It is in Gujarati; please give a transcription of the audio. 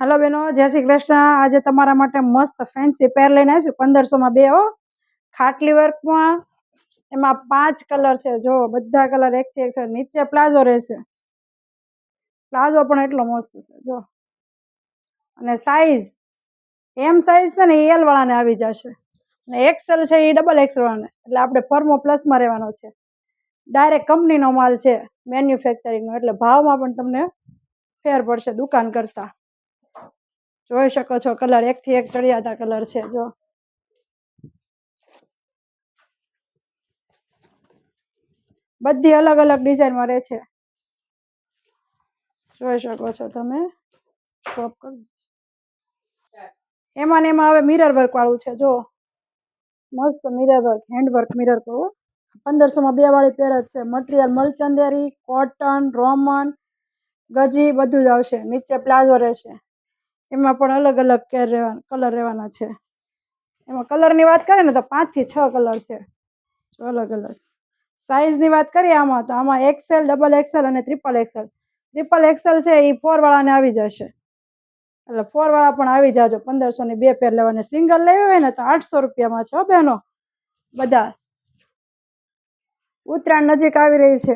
हेलो बेनो जय श्री कृष्ण। आज तमारा माटे मस्त फैंसी पेर लईने आवी छुं 1500 में 2 हो खाटली वर्क में। एमां 5 कलर छे जो बधा कलर एक थी एक छे। नीचे प्लाजो रहेशे, प्लाजो पण एटलो मस्त छे जो। अने साइज एम साइज छे ने एल वाळा ने आवी जशे ने एक्सेल छे ई डबल एक्सेल वाळा ने એટલે આપણે ફર્મો પ્લસ માં રહેવાનો છે। ડાયરેક્ટ કંપની નો માલ છે મેન્યુફેક્ચરિંગ નો એટલે ભાવમાં પણ તમને ફેર પડશે દુકાન કરતા। જોઈ શકો છો કલર એક થી એક ચડિયાતા કલર છે જો। બધી અલગ અલગ ડિઝાઇન માં રહે છે જોઈ શકો છો તમે। સ્ટોપ કરો એમાં ને એમાં હવે મિરર વર્ક વાળું છે જો મસ્ત mirror work hand work mirror કહો। 1500 માં 2 વાળી પેર જ છે। મટીરીયલ મલચંદેરી કોટન રોમન ગજી બધું જ આવશે। નીચે પ્લાઝો રહેશે એમાં પણ અલગ અલગ કલર રહેવાના છે। એમાં કલરની વાત કરીએ ને તો 5 થી 6 કલર છે અલગ અલગ। સાઈઝની વાત કરીએ આમાં તો આમાં એક્સેલ ડબલ એક્સેલ અને ટ્રિપલ એક્સેલ। ટ્રિપલ એક્સેલ છે એ 4 વાળાને આવી જશે એટલે 4 વાળા પણ આવી જાજો। 1500 ની 2 પેર લેવાની। સિંગલ લેવી હોય ને તો 800 રૂપિયામાં છે બહેનો। બધા ઉત્તરાયણ નજીક આવી રહી છે